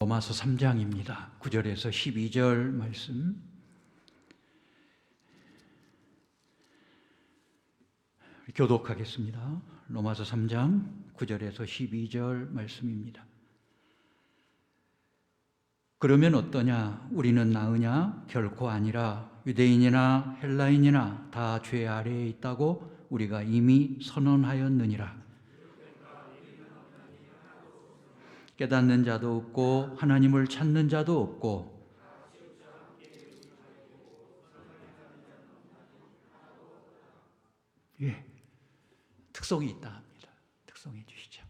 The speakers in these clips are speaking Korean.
로마서 3장입니다. 9절에서 12절 말씀. 교독하겠습니다. 로마서 3장 9절에서 12절 말씀입니다. 그러면 어떠냐? 우리는 나으냐? 결코 아니라 유대인이나 헬라인이나 다 죄 아래에 있다고 우리가 이미 선언하였느니라. 깨닫는 자도 없고 하나님을 찾는 자도 없고 특성이 있다 합니다. 특성해 주시죠.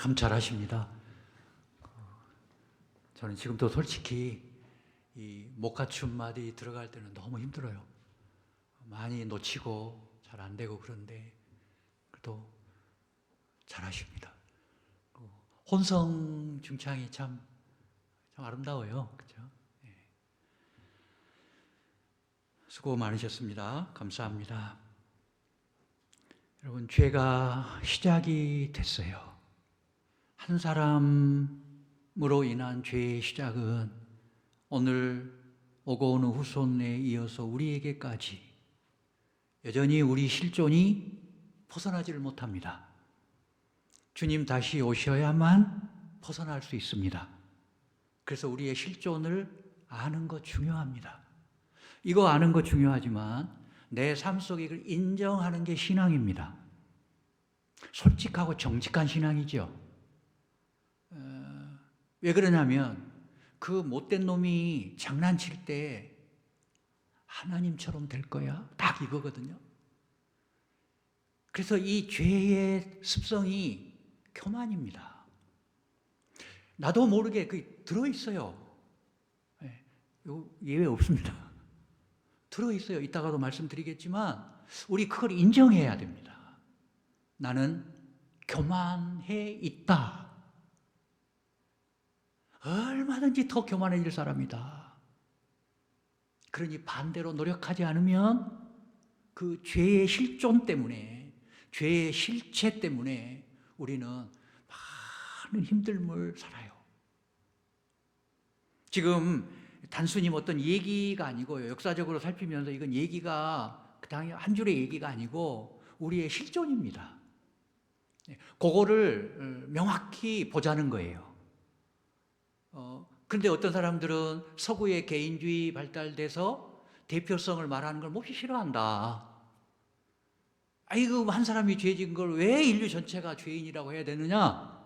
참 잘하십니다. 저는 지금도 솔직히 이 목가춤 마디 들어갈 때는 너무 힘들어요. 많이 놓치고 잘 안 되고 그런데 그래도 잘하십니다. 혼성 중창이 참 아름다워요. 그렇죠? 네. 수고 많으셨습니다. 감사합니다. 여러분, 죄가 시작이 됐어요. 한 사람으로 인한 죄의 시작은 오늘 오고 오는 후손에 이어서 우리에게까지 여전히 우리 실존이 벗어나지를 못합니다. 주님 다시 오셔야만 벗어날 수 있습니다. 그래서 우리의 실존을 아는 것 중요합니다. 이거 아는 것 중요하지만 내 삶 속에 이걸 인정하는 게 신앙입니다. 솔직하고 정직한 신앙이죠. 왜 그러냐면 그 못된 놈이 장난칠 때 하나님처럼 될 거야. 딱 이거거든요. 그래서 이 죄의 습성이 교만입니다. 나도 모르게 그 들어있어요. 예외 없습니다. 들어있어요. 이따가도 말씀드리겠지만 우리 그걸 인정해야 됩니다. 나는 교만해 있다. 얼마든지 더 교만해질 사람이다. 그러니 반대로 노력하지 않으면 그 죄의 실존 때문에, 죄의 실체 때문에 우리는 많은 힘듦을 살아요. 지금 단순히 어떤 얘기가 아니고요. 역사적으로 살피면서 이건 얘기가 그냥 한 줄의 얘기가 아니고 우리의 실존입니다. 그거를 명확히 보자는 거예요. 그런데 어떤 사람들은 서구의 개인주의 발달돼서 대표성을 말하는 걸 몹시 싫어한다. 아이고, 한 사람이 죄 지은 걸 왜 인류 전체가 죄인이라고 해야 되느냐?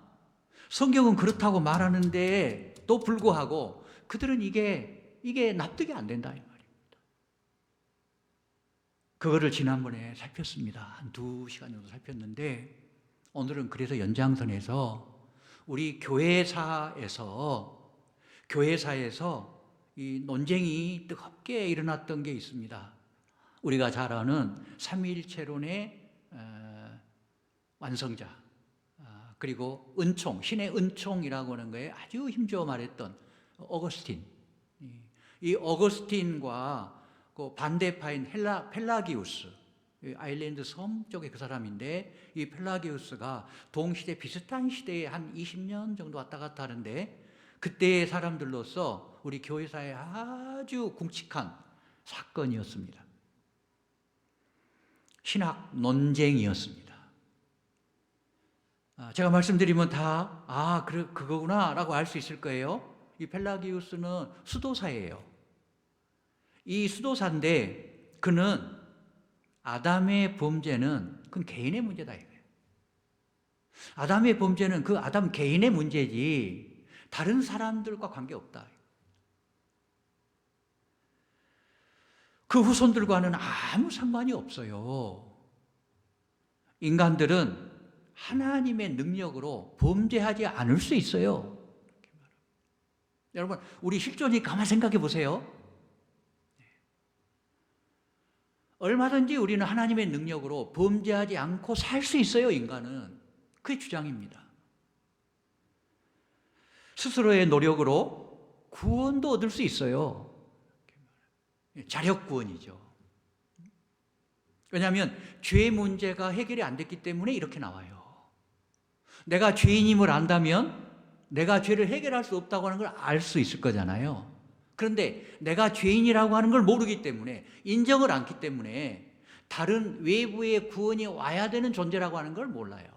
성경은 그렇다고 말하는데 또 불구하고 그들은 이게 납득이 안 된다 이 말입니다. 그거를 지난번에 살폈습니다. 한 2시간 정도 살폈는데 오늘은 그래서 연장선에서 우리 교회사에서 이 논쟁이 뜨겁게 일어났던 게 있습니다. 우리가 잘 아는 삼위일체론의 완성자, 그리고 은총, 신의 은총이라고 하는 거에 아주 힘주어 말했던 어거스틴. 이 어거스틴과 그 반대파인 펠라기우스, 아일랜드 섬 쪽의 그 사람인데, 이 펠라기우스가 동시대 비슷한 시대에 한 20년 정도 왔다 갔다 하는데, 그때의 사람들로서 우리 교회사에 아주 굵직한 사건이었습니다. 신학 논쟁이었습니다. 제가 말씀드리면 다 그거구나 라고 알 수 있을 거예요. 이 펠라기우스는 수도사예요. 이 수도사인데 그는 아담의 범죄는 그건 개인의 문제다 이거예요. 아담의 범죄는 그 아담 개인의 문제지 다른 사람들과 관계없다. 그 후손들과는 아무 상관이 없어요. 인간들은 하나님의 능력으로 범죄하지 않을 수 있어요. 여러분, 우리 실존이 가만 생각해 보세요. 얼마든지 우리는 하나님의 능력으로 범죄하지 않고 살 수 있어요, 인간은. 그게 주장입니다. 스스로의 노력으로 구원도 얻을 수 있어요. 자력 구원이죠. 왜냐하면 죄 문제가 해결이 안 됐기 때문에 이렇게 나와요. 내가 죄인임을 안다면 내가 죄를 해결할 수 없다고 하는 걸 알 수 있을 거잖아요. 그런데 내가 죄인이라고 하는 걸 모르기 때문에, 인정을 않기 때문에 다른 외부의 구원이 와야 되는 존재라고 하는 걸 몰라요.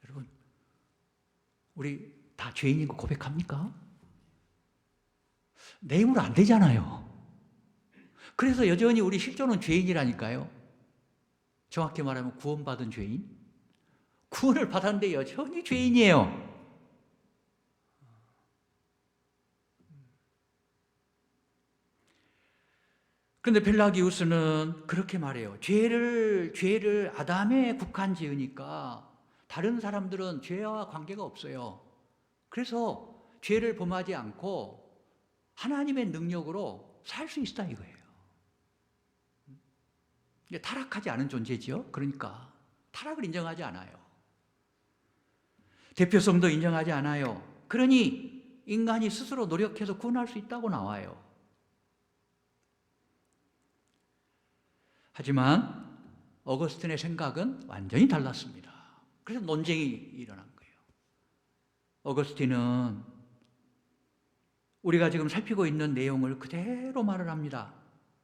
여러분, 우리 다 죄인인 거 고백합니까? 내 힘으로 안 되잖아요. 그래서 여전히 우리 실존은 죄인이라니까요. 정확히 말하면 구원받은 죄인. 구원을 받았는데 여전히 죄인이에요. 그런데 펠라기우스는 그렇게 말해요. 죄를 아담에 국한 지으니까 다른 사람들은 죄와 관계가 없어요. 그래서 죄를 범하지 않고 하나님의 능력으로 살 수 있다 이거예요. 타락하지 않은 존재죠. 그러니까 타락을 인정하지 않아요. 대표성도 인정하지 않아요. 그러니 인간이 스스로 노력해서 구원할 수 있다고 나와요. 하지만 어거스틴의 생각은 완전히 달랐습니다. 그래서 논쟁이 일어난 거예요. 어거스틴은 우리가 지금 살피고 있는 내용을 그대로 말을 합니다.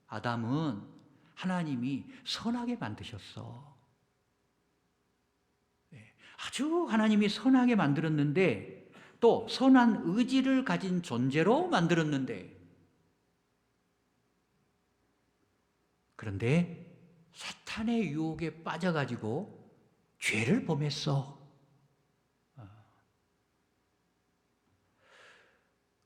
아담은 하나님이 선하게 만드셨어. 아주 하나님이 선하게 만들었는데 또 선한 의지를 가진 존재로 만들었는데 그런데 사탄의 유혹에 빠져가지고 죄를 범했어.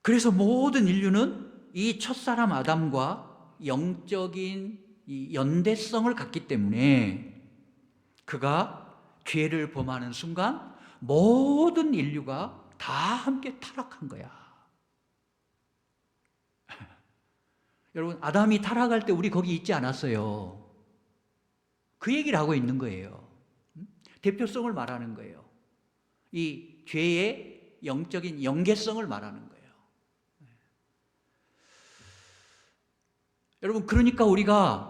그래서 모든 인류는 이 첫사람 아담과 영적인 이 연대성을 갖기 때문에 그가 죄를 범하는 순간 모든 인류가 다 함께 타락한 거야. 여러분, 아담이 타락할 때 우리 거기 있지 않았어요. 그 얘기를 하고 있는 거예요. 대표성을 말하는 거예요. 이 죄의 영적인 연계성을 말하는 거예요. 여러분, 그러니까 우리가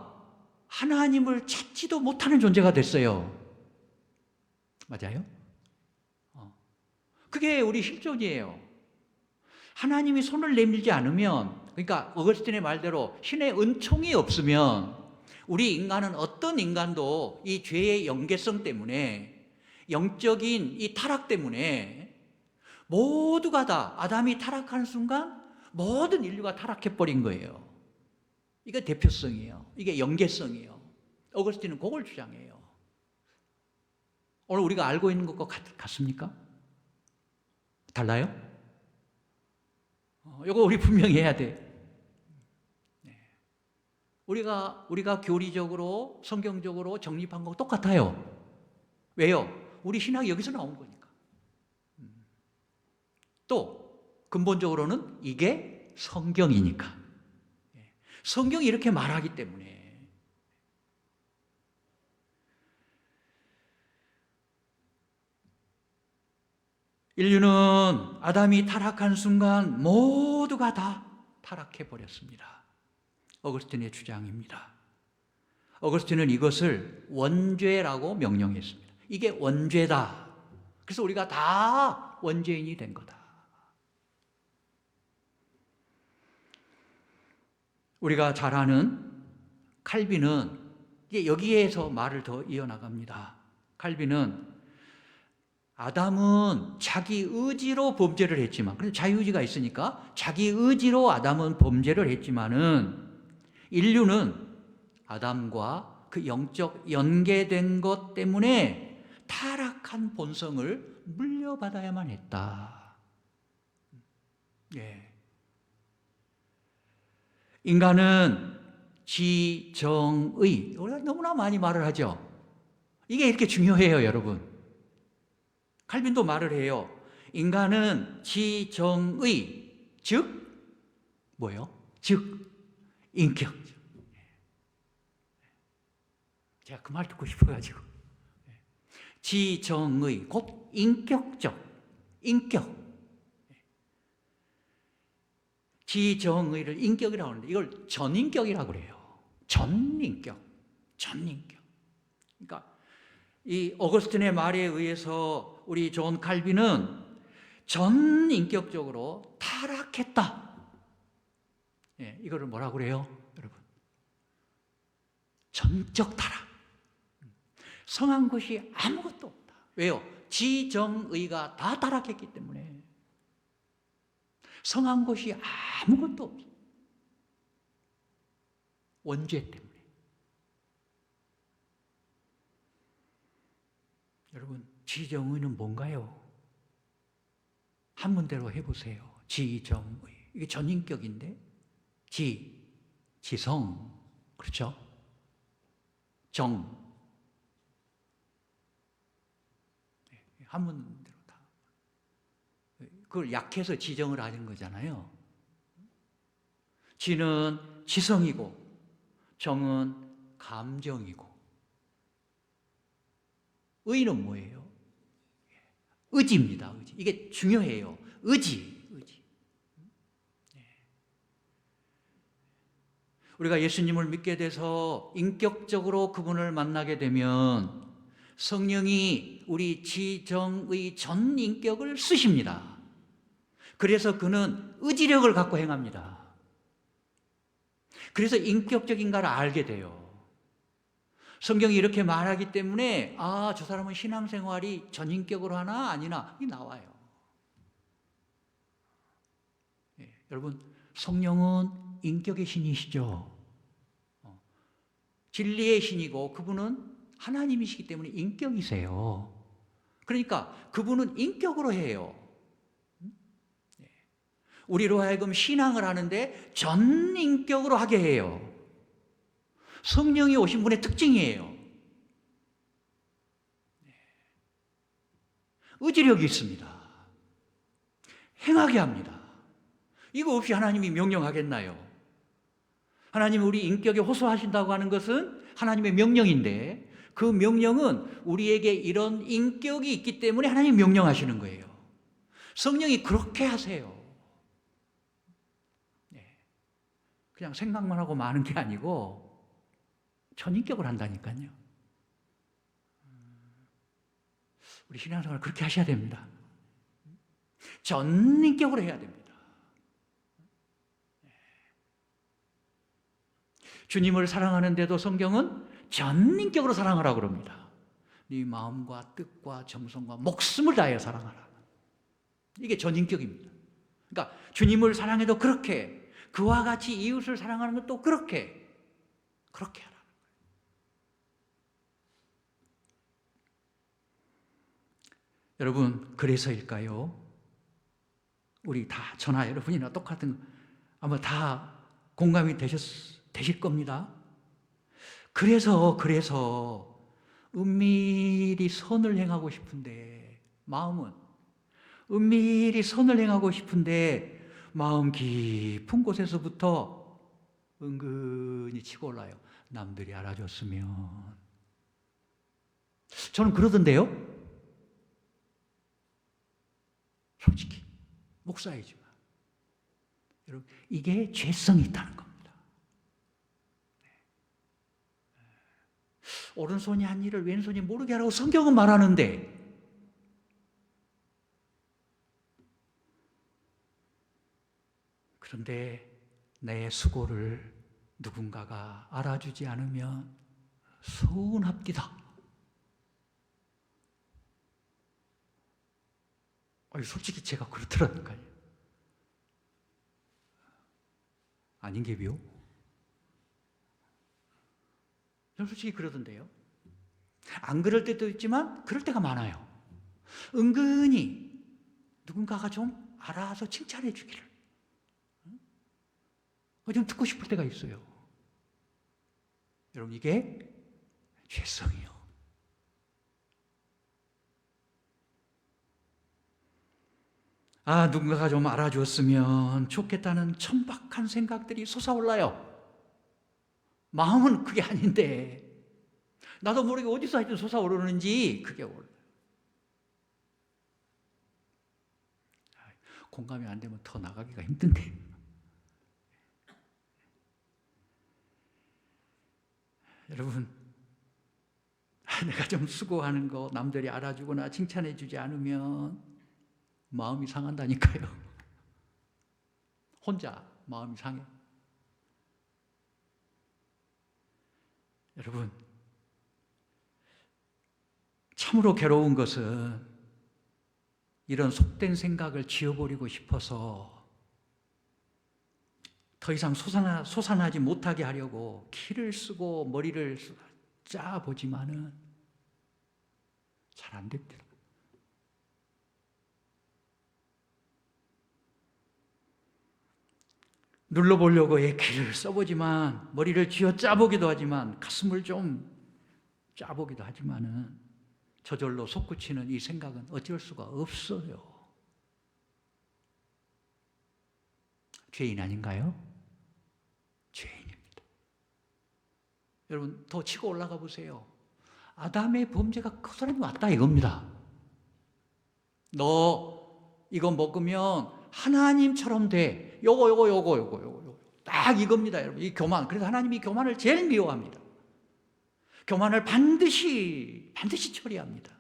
하나님을 찾지도 못하는 존재가 됐어요. 맞아요? 그게 우리 실존이에요. 하나님이 손을 내밀지 않으면, 그러니까 어거스틴의 말대로 신의 은총이 없으면 우리 인간은 어떤 인간도 이 죄의 연계성 때문에, 영적인 이 타락 때문에 모두가 다 아담이 타락하는 순간 모든 인류가 타락해버린 거예요. 이게 대표성이에요. 이게 연계성이에요. 어거스틴은 그걸 주장해요. 오늘 우리가 알고 있는 것과 같습니까? 달라요? 이거 우리 분명히 해야 돼. 우리가 교리적으로 성경적으로 정립한 거 똑같아요. 왜요? 우리 신학이 여기서 나온 거니까. 또 근본적으로는 이게 성경이니까. 성경이 이렇게 말하기 때문에. 인류는 아담이 타락한 순간 모두가 다 타락해 버렸습니다. 어거스틴의 주장입니다. 어거스틴은 이것을 원죄라고 명령했습니다. 이게 원죄다. 그래서 우리가 다 원죄인이 된 거다. 우리가 잘 아는 칼빈은 이제 여기에서 말을 더 이어나갑니다. 칼빈은 아담은 자기 의지로 범죄를 했지만, 그래서 자유의지가 있으니까 자기 의지로 아담은 범죄를 했지만은 인류는 아담과 그 영적 연계된 것 때문에 타락한 본성을 물려받아야만 했다. 예. 인간은 지정의, 우리가 너무나 많이 말을 하죠. 이게 이렇게 중요해요, 여러분. 칼빈도 말을 해요. 인간은 지정의, 즉 뭐예요? 즉 인격. 제가 그 말 듣고 싶어가지고. 지정의, 곧 인격적, 인격. 지정의를 인격이라고 하는데 이걸 전인격이라고 그래요. 전인격, 전인격. 그러니까 이 어거스틴의 말에 의해서 우리 존 칼빈은 전인격적으로 타락했다. 예, 이거를 뭐라고 그래요, 여러분? 전적 타락. 성한 것이 아무것도 없다. 왜요? 지정의가 다 타락했기 때문에. 성한 것이 아무것도 없어. 원죄 때문에. 여러분, 지정의는 뭔가요? 한 문대로 해보세요. 지정의. 이게 전인격인데, 지성, 그렇죠? 정. 한문대로 다. 그걸 약해서 지정을 하는 거잖아요. 지는 지성이고 정은 감정이고 의는 뭐예요? 의지입니다. 의지. 이게 중요해요. 의지. 우리가 예수님을 믿게 돼서 인격적으로 그분을 만나게 되면 성령이 우리 지정의 전 인격을 쓰십니다. 그래서 그는 의지력을 갖고 행합니다. 그래서 인격적인가를 알게 돼요. 성경이 이렇게 말하기 때문에 저 사람은 신앙생활이 전인격으로 하나 아니나 이 나와요. 여러분, 성령은 인격의 신이시죠. 진리의 신이고 그분은 하나님이시기 때문에 인격이세요. 그러니까 그분은 인격으로 해요. 우리로 하여금 신앙을 하는데 전인격으로 하게 해요. 성령이 오신 분의 특징이에요. 의지력이 있습니다. 행하게 합니다. 이거 없이 하나님이 명령하겠나요? 하나님이 우리 인격에 호소하신다고 하는 것은 하나님의 명령인데 그 명령은 우리에게 이런 인격이 있기 때문에 하나님이 명령하시는 거예요. 성령이 그렇게 하세요. 그냥 생각만 하고 마는 게 아니고 전인격을 한다니까요. 우리 신앙생활 그렇게 하셔야 됩니다. 전인격으로 해야 됩니다. 주님을 사랑하는데도 성경은 전인격으로 사랑하라고 그럽니다. 네 마음과 뜻과 정성과 목숨을 다하여 사랑하라. 이게 전인격입니다. 그러니까 주님을 사랑해도 그렇게, 그와 같이 이웃을 사랑하는 것도 그렇게 하라는 거예요. 여러분, 그래서일까요? 우리 다 저나 여러분이나 똑같은 아마 다 공감이 되실 겁니다. 그래서 은밀히 선을 행하고 싶은데 마음은 은밀히 선을 행하고 싶은데 마음 깊은 곳에서부터 은근히 치고 올라요. 남들이 알아줬으면. 저는 그러던데요. 솔직히 목사이지만 여러분, 이게 죄성이 있다는 겁니다. 오른손이 한 일을 왼손이 모르게 하라고 성경은 말하는데 그런데 내 수고를 누군가가 알아주지 않으면 서운합디다. 솔직히 제가 그렇더라니까요. 아닌 게비요? 저는 솔직히 그러던데요. 안 그럴 때도 있지만 그럴 때가 많아요. 은근히 누군가가 좀 알아서 칭찬해 주기를 좀 듣고 싶을 때가 있어요. 여러분, 이게 죄성이요. 누군가가 좀 알아줬으면 좋겠다는 천박한 생각들이 솟아올라요. 마음은 그게 아닌데 나도 모르게 어디서 하여튼 솟아오르는지 그게 올라요. 공감이 안 되면 더 나가기가 힘든데. 여러분, 내가 좀 수고하는 거 남들이 알아주거나 칭찬해 주지 않으면 마음이 상한다니까요. 혼자 마음이 상해. 여러분, 참으로 괴로운 것은 이런 속된 생각을 지워버리고 싶어서 더 이상 솟아나지 못하게 하려고 키를 쓰고 머리를 짜보지만은 잘 안 됩니다. 눌러보려고 애기를 써보지만, 머리를 쥐어 짜보기도 하지만, 가슴을 좀 짜보기도 하지만은 저절로 솟구치는 이 생각은 어쩔 수가 없어요. 죄인 아닌가요? 죄인입니다. 여러분, 더 치고 올라가 보세요. 아담의 범죄가 커서는 왔다 이겁니다. 너 이거 먹으면 하나님처럼 돼. 요거. 딱 이겁니다, 여러분. 이 교만. 그래서 하나님이 교만을 제일 미워합니다. 교만을 반드시 처리합니다.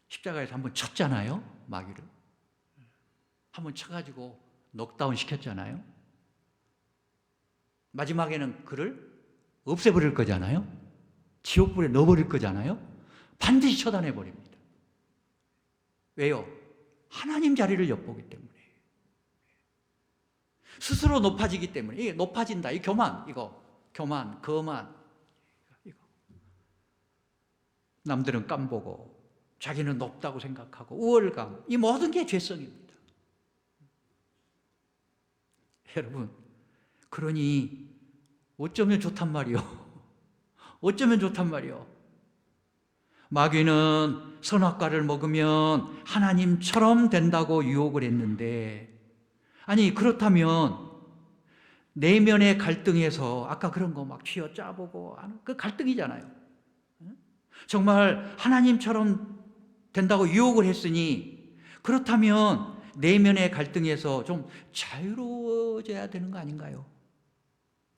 십자가에서 한번 쳤잖아요, 마귀를. 한번 쳐가지고 넉다운 시켰잖아요. 마지막에는 그를 없애버릴 거잖아요. 지옥불에 넣어버릴 거잖아요. 반드시 처단해버립니다. 왜요? 하나님 자리를 엿보기 때문에. 스스로 높아지기 때문에. 이게 높아진다. 이 교만, 교만, 거만. 이거. 남들은 깜보고 자기는 높다고 생각하고 우월감. 이 모든 게 죄성입니다. 여러분, 그러니 어쩌면 좋단 말이요. 어쩌면 좋단 말이요. 마귀는 선악과를 먹으면 하나님처럼 된다고 유혹을 했는데, 아니 그렇다면 내면의 갈등에서 아까 그런 거 막 쥐어 짜보고 하는 그 갈등이잖아요. 정말 하나님처럼 된다고 유혹을 했으니, 그렇다면 내면의 갈등에서 좀 자유로워져야 되는 거 아닌가요?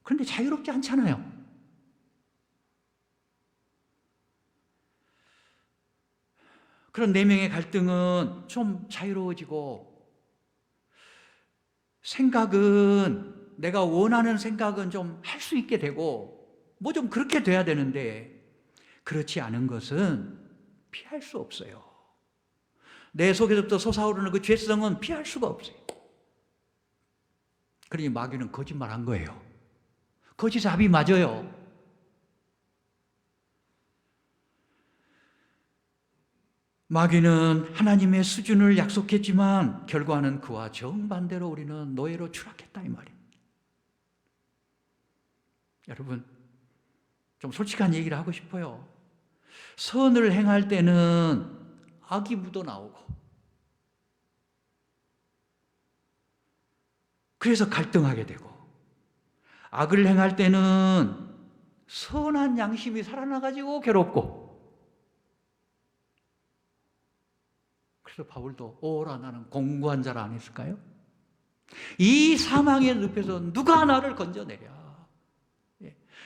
그런데 자유롭지 않잖아요. 그런 내면의 갈등은 좀 자유로워지고, 생각은 내가 원하는 생각은 좀 할 수 있게 되고, 뭐 좀 그렇게 돼야 되는데, 그렇지 않은 것은 피할 수 없어요. 내 속에서부터 솟아오르는 그 죄성은 피할 수가 없어요. 그러니 마귀는 거짓말한 거예요. 거짓합이 맞아요. 마귀는 하나님의 수준을 약속했지만 결과는 그와 정반대로 우리는 노예로 추락했다 이 말입니다. 여러분, 좀 솔직한 얘기를 하고 싶어요. 선을 행할 때는 악이 묻어나오고, 그래서 갈등하게 되고, 악을 행할 때는 선한 양심이 살아나가지고 괴롭고, 그래서 바울도 오라 나는 공고한 자라 안 했을까요? 이 사망의 늪에서 누가 나를 건져내랴.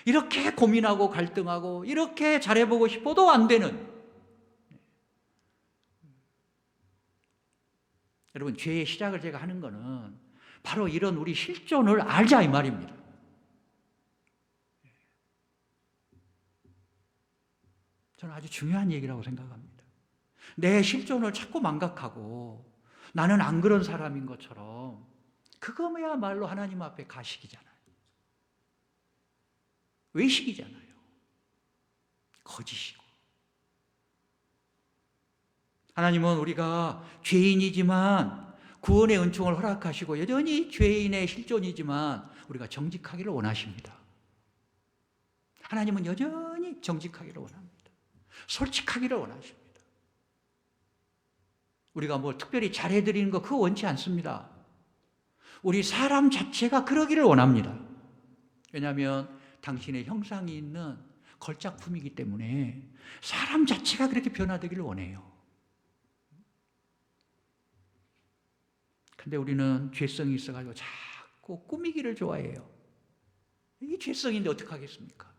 이렇게 고민하고 갈등하고 이렇게 잘해보고 싶어도 안 되는, 여러분, 죄의 시작을 제가 하는 거는 바로 이런 우리 실존을 알자 이 말입니다. 저는 아주 중요한 얘기라고 생각합니다. 내 실존을 자꾸 망각하고 나는 안 그런 사람인 것처럼, 그거야말로 하나님 앞에 가식이잖아요. 외식이잖아요. 거짓이고. 하나님은 우리가 죄인이지만 구원의 은총을 허락하시고 여전히 죄인의 실존이지만 우리가 정직하기를 원하십니다. 하나님은 여전히 정직하기를 원합니다. 솔직하기를 원하십니다. 우리가 뭐 특별히 잘해드리는 거 그거 원치 않습니다. 우리 사람 자체가 그러기를 원합니다. 왜냐하면 당신의 형상이 있는 걸작품이기 때문에 사람 자체가 그렇게 변화되기를 원해요. 근데 우리는 죄성이 있어가지고 자꾸 꾸미기를 좋아해요. 이게 죄성인데 어떡하겠습니까?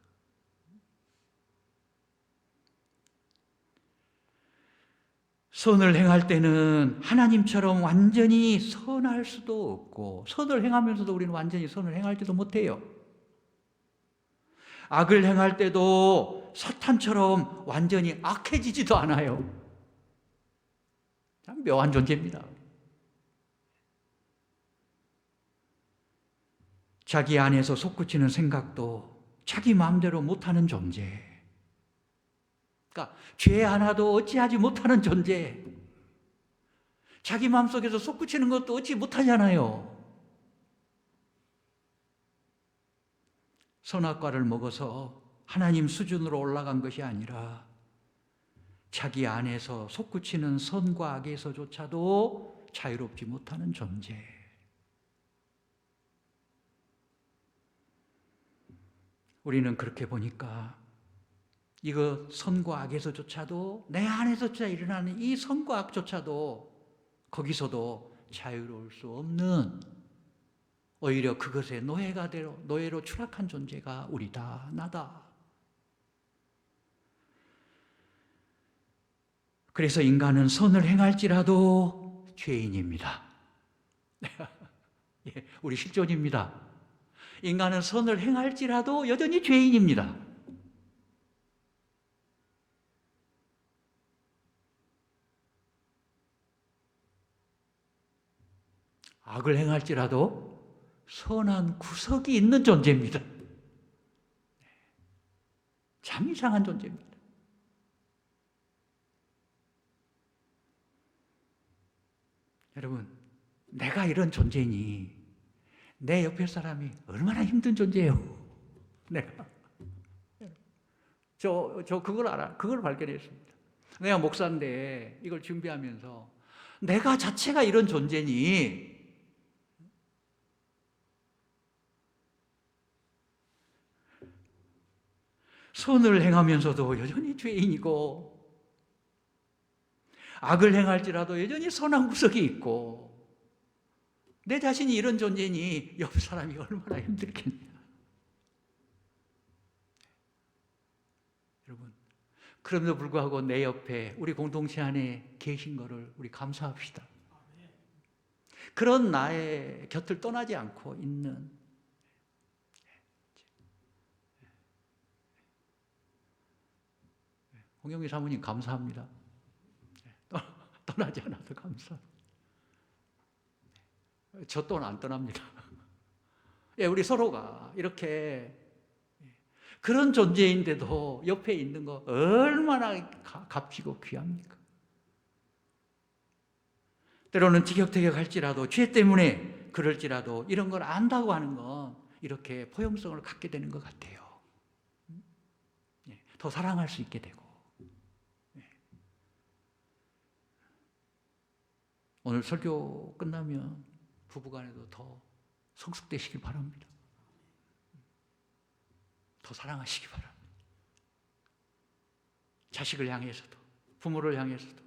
선을 행할 때는 하나님처럼 완전히 선할 수도 없고, 선을 행하면서도 우리는 완전히 선을 행할지도 못해요. 악을 행할 때도 사탄처럼 완전히 악해지지도 않아요. 참 묘한 존재입니다. 자기 안에서 솟구치는 생각도 자기 마음대로 못하는 존재. 그러니까 죄 하나도 어찌하지 못하는 존재. 자기 마음속에서 솟구치는 것도 얻지 못하잖아요. 선악과를 먹어서 하나님 수준으로 올라간 것이 아니라 자기 안에서 솟구치는 선과 악에서조차도 자유롭지 못하는 존재. 우리는 그렇게 보니까 이거 선과 악에서조차도, 내 안에서조차 일어나는 이 선과 악조차도 거기서도 자유로울 수 없는, 오히려 그것의 노예로 추락한 존재가 우리다, 나다. 그래서 인간은 선을 행할지라도 죄인입니다. 예, 우리 실존입니다. 인간은 선을 행할지라도 여전히 죄인입니다. 악을 행할지라도 선한 구석이 있는 존재입니다. 참 이상한 존재입니다. 여러분, 내가 이런 존재니 내 옆에 사람이 얼마나 힘든 존재예요. 내가 저 그걸 알아. 그걸 발견했습니다. 내가 목사인데 이걸 준비하면서 내가 자체가 이런 존재니 선을 행하면서도 여전히 죄인이고, 악을 행할지라도 여전히 선한 구석이 있고, 내 자신이 이런 존재니 옆 사람이 얼마나 힘들겠냐. 여러분, 그럼에도 불구하고 내 옆에 우리 공동체 안에 계신 것을 우리 감사합시다. 그런 나의 곁을 떠나지 않고 있는, 홍영희 사모님 감사합니다. 떠나지 않아도 감사합니다. 저 또한 안 떠납니다. 예, 우리 서로가 이렇게 그런 존재인데도 옆에 있는 거 얼마나 값지고 귀합니까? 때로는 티격태격할지라도, 죄 때문에 그럴지라도 이런 걸 안다고 하는 건 이렇게 포용성을 갖게 되는 것 같아요. 더 사랑할 수 있게 되고. 오늘 설교 끝나면 부부간에도 더 성숙되시길 바랍니다. 더 사랑하시기 바랍니다. 자식을 향해서도, 부모를 향해서도,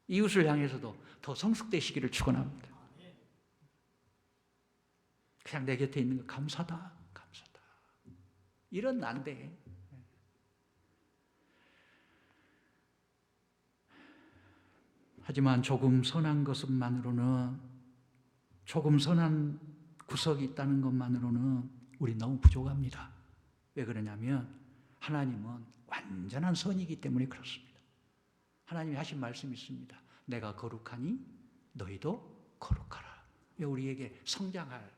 이웃을 향해서도 더 성숙되시기를 축원합니다. 그냥 내 곁에 있는 거 감사다, 감사다. 이런 난데. 하지만 조금 선한 것만으로는, 조금 선한 구석이 있다는 것만으로는 우리 너무 부족합니다. 왜 그러냐면 하나님은 완전한 선이기 때문에 그렇습니다. 하나님이 하신 말씀이 있습니다. 내가 거룩하니 너희도 거룩하라. 우리에게 성장할,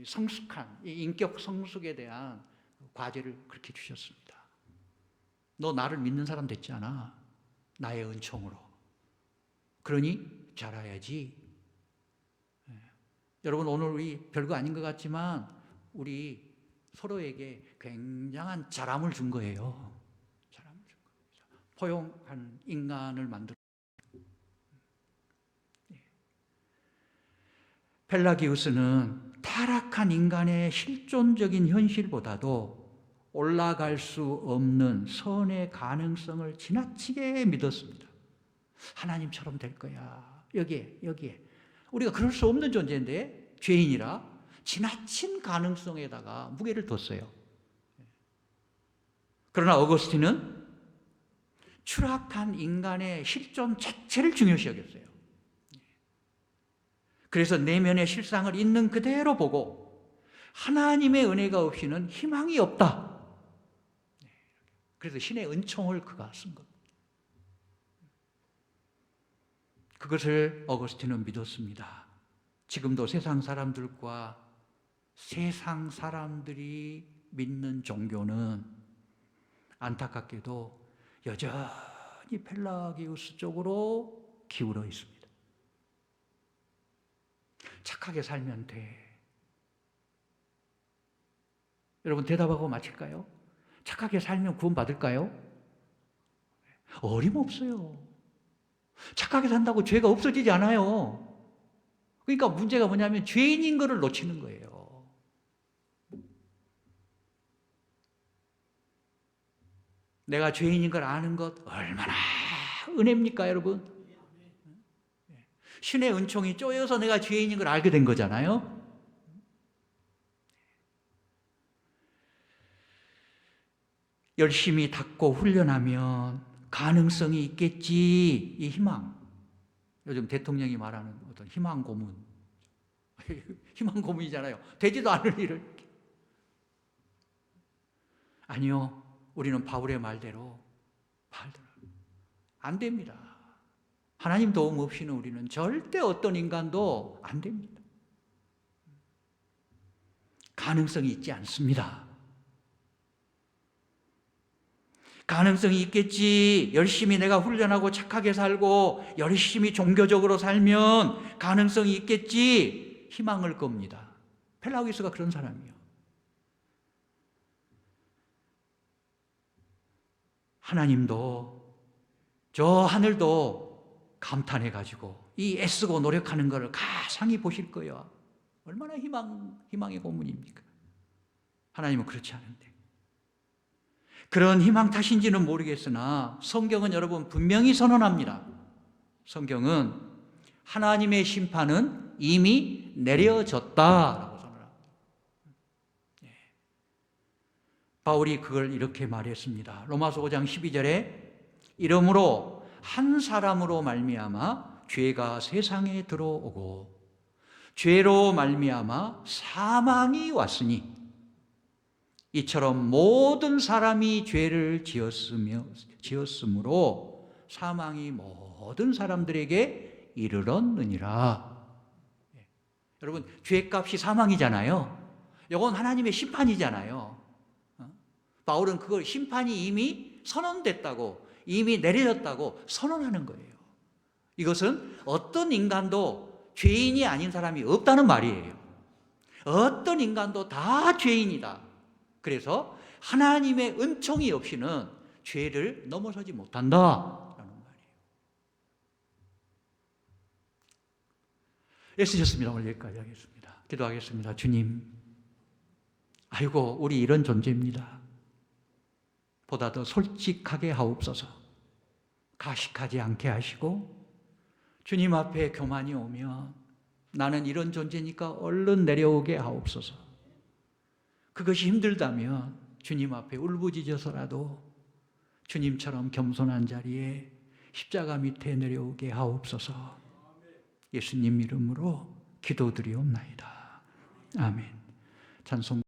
성숙한, 인격 성숙에 대한 과제를 그렇게 주셨습니다. 너 나를 믿는 사람 됐지 않아? 나의 은총으로. 그러니 잘해야지. 여러분, 오늘 우리 별거 아닌 것 같지만 우리 서로에게 굉장한 자람을 준 거예요. 자람을 준 거예요. 포용한 인간을 만들어. 펠라기우스는 타락한 인간의 실존적인 현실보다도 올라갈 수 없는 선의 가능성을 지나치게 믿었습니다. 하나님처럼 될 거야. 여기에 우리가 그럴 수 없는 존재인데 죄인이라 지나친 가능성에다가 무게를 뒀어요. 그러나 어거스틴은 추락한 인간의 실존 자체를 중요시 여겼어요. 그래서 내면의 실상을 있는 그대로 보고 하나님의 은혜가 없이는 희망이 없다. 그래서 신의 은총을 그가 쓴 겁니다. 그것을 어거스틴은 믿었습니다. 지금도 세상 사람들과 세상 사람들이 믿는 종교는 안타깝게도 여전히 펠라기우스 쪽으로 기울어 있습니다. 착하게 살면 돼. 여러분 대답하고 마칠까요? 착하게 살면 구원받을까요? 어림없어요. 착하게 산다고 죄가 없어지지 않아요. 그러니까 문제가 뭐냐면 죄인인 것을 놓치는 거예요. 내가 죄인인 걸 아는 것 얼마나 은혜입니까, 여러분? 신의 은총이 쪼여서 내가 죄인인 걸 알게 된 거잖아요. 열심히 닦고 훈련하면 가능성이 있겠지. 이 희망. 요즘 대통령이 말하는 어떤 희망 고문. 희망 고문이잖아요. 되지도 않을 일을. 아니요. 우리는 바울의 말대로 안 됩니다. 하나님 도움 없이는 우리는 절대 어떤 인간도 안 됩니다. 가능성이 있지 않습니다. 가능성이 있겠지. 열심히 내가 훈련하고 착하게 살고 열심히 종교적으로 살면 가능성이 있겠지. 희망을 겁니다. 펠라기우스가 그런 사람이에요. 하나님도 저 하늘도 감탄해가지고 이 애쓰고 노력하는 것을 가상히 보실 거예요. 얼마나 희망의 고문입니까? 하나님은 그렇지 않은데. 그런 희망 탓인지는 모르겠으나 성경은 여러분 분명히 선언합니다. 성경은 하나님의 심판은 이미 내려졌다라고 선언합니다. 바울이 그걸 이렇게 말했습니다. 로마서 5장 12절에 이러므로 한 사람으로 말미암아 죄가 세상에 들어오고 죄로 말미암아 사망이 왔으니 이처럼 모든 사람이 죄를 지었으므로 사망이 모든 사람들에게 이르렀느니라. 여러분 죄값이 사망이잖아요. 이건 하나님의 심판이잖아요. 바울은 그걸 심판이 이미 선언됐다고 이미 내려졌다고 선언하는 거예요. 이것은 어떤 인간도 죄인이 아닌 사람이 없다는 말이에요. 어떤 인간도 다 죄인이다. 그래서 하나님의 은총이 없이는 죄를 넘어서지 못한다라는 말이에요. 애쓰셨습니다. 오늘 여기까지 하겠습니다. 기도하겠습니다. 주님, 아이고 우리 이런 존재입니다. 보다 더 솔직하게 하옵소서. 가식하지 않게 하시고 주님 앞에 교만이 오면 나는 이런 존재니까 얼른 내려오게 하옵소서. 그것이 힘들다면 주님 앞에 울부짖어서라도 주님처럼 겸손한 자리에 십자가 밑에 내려오게 하옵소서. 예수님 이름으로 기도드리옵나이다. 아멘. 찬송